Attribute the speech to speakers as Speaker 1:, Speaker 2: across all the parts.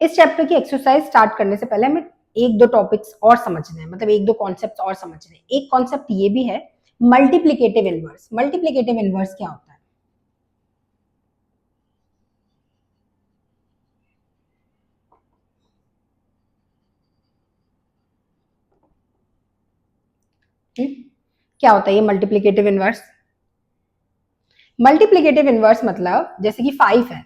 Speaker 1: इस चैप्टर की exercise start करने से पहले हमें एक दो टॉपिक्स और समझने हैं, मतलब एक दो कॉन्सेप्ट्स और समझने हैं। एक कॉन्सेप्ट ये भी है मल्टीप्लिकेटिव इनवर्स। मल्टीप्लिकेटिव इनवर्स क्या होता है? क्या होता है ये मल्टीप्लिकेटिव इनवर्स? मल्टीप्लिकेटिव इनवर्स मतलब जैसे कि 5 है,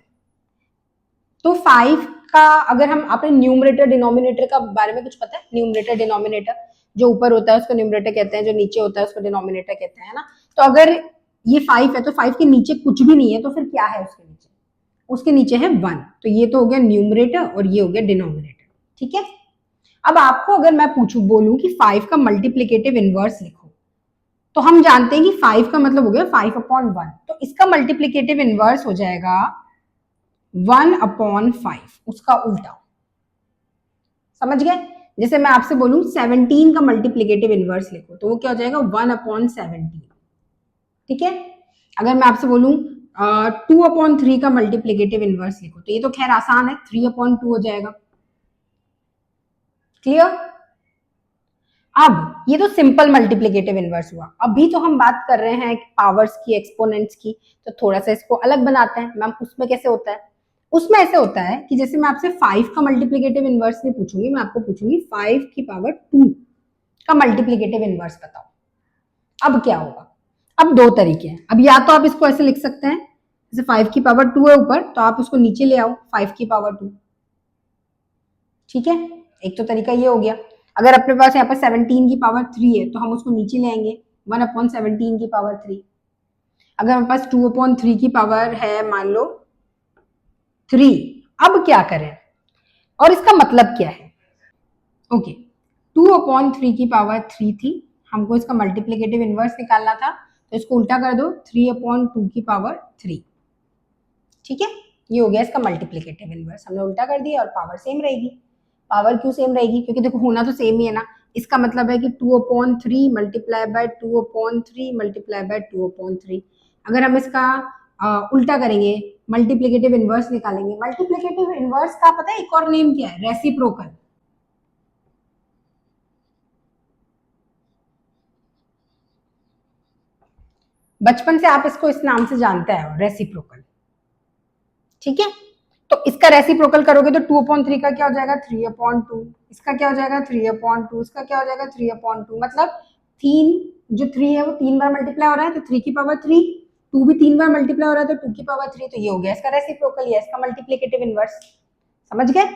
Speaker 1: तो 5 का अगर हम अपने न्यूमरेटर डिनोमिनेटर का बारे में कुछ पता है? न्यूमरेटर डिनोमिनेटर, जो ऊपर होता है उसको न्यूमरेटर कहते हैं, जो नीचे होता है उसको डिनोमिनेटर कहते हैं ना। तो अगर ये 5 है तो 5 के नीचे कुछ भी नहीं है, तो फिर क्या है उसके नीचे? उसके नीचे है 1। तो ये तो हो गया न्यूमरेटर और ये हो गया डिनोमिनेटर। ठीक है, अब आपको अगर मैं पूछूं, बोलूं कि 5 का मल्टीप्लिकेटिव इनवर्स लिखो, तो हम जानते हैं कि 5 का मतलब हो गया 5/1, तो इसका मल्टीप्लिकेटिव इनवर्स हो जाएगा 1/5, उसका उल्टा। समझ गए? जैसे मैं आपसे बोलूं 17 का मल्टीप्लिकेटिव इनवर्स लिखो, तो वो क्या हो जाएगा 1/17। ठीक है, अगर मैं आपसे बोलूं 2/3 का मल्टीप्लिकेटिव इनवर्स लिखो, तो ये तो खैर आसान है, 3/2 हो जाएगा। क्लियर? अब ये तो सिंपल मल्टीप्लिकेटिव इनवर्स हुआ। अभी तो हम बात कर रहे हैं पावर्स की, एक्सपोनेंट्स की, तो थोड़ा सा इसको अलग बनाते हैं। मैम उसमें कैसे होता है? उसमें ऐसे होता है कि जैसे मैं आपसे 5 का मल्टीप्लिकेटिव इनवर्स नहीं पूछूंगी, मैं आपको पूछूंगी 5⁻2 का मल्टीप्लिकेटिव इनवर्स बताओ। अब क्या होगा? अब दो तरीके हैं। अब या तो आप इसको ऐसे लिख सकते हैं, जैसे 5⁻2 है ऊपर, तो आप उसको नीचे ले आओ 5⁻2। ठीक है, एक तो तरीका ये हो गया। अगर अपने पास यहाँ पर 17⁻3 है, तो हम उसको नीचे ले आएंगे 1/17⁻3। अगर हमारे पास 2/3 की पावर है, मान लो 3, अब क्या करें और इसका मतलब क्या है? ओके, 2/3 की पावर 3 थी, हमको इसका मल्टीप्लिकेटिव इनवर्स निकालना था, तो इसको उल्टा कर दो 3/2 की पावर 3। ठीक है, ये हो गया इसका मल्टीप्लिकेटिव इनवर्स, हमने उल्टा कर दिया और पावर सेम रहेगी। पावर क्यों सेम रहेगी? क्योंकि देखो होना तो सेम ही है ना। इसका मतलब है कि 2/3 मल्टीप्लाई बाय 2/3 मल्टीप्लाई बाय 2/3। अगर हम इसका उल्टा करेंगे, मल्टीप्लिकेटिव इनवर्स निकालेंगे, मल्टीप्लिकेटिव इनवर्स का पता है एक और नेम क्या है? रेसिप्रोकल। बचपन से आप इसको इस नाम से जानते हैं, रेसिप्रोकल। ठीक है, तो इसका रेसिप्रोकल करोगे तो 2/3 का क्या हो जाएगा? 3/2। इसका क्या हो जाएगा? 3/2। इसका क्या हो जाएगा? 3/2। मतलब 3 है वो 3 बार मल्टीप्लाई हो रहा है, तो 3 की पावर 3। 2 भी 3 बार मल्टीप्लाई हो रहा है, तो 2 की पावर 3। तो ये हो गया इसका रेसिप्रोकल, ये इसका मल्टीप्लिकेटिव इनवर्स। समझ गए?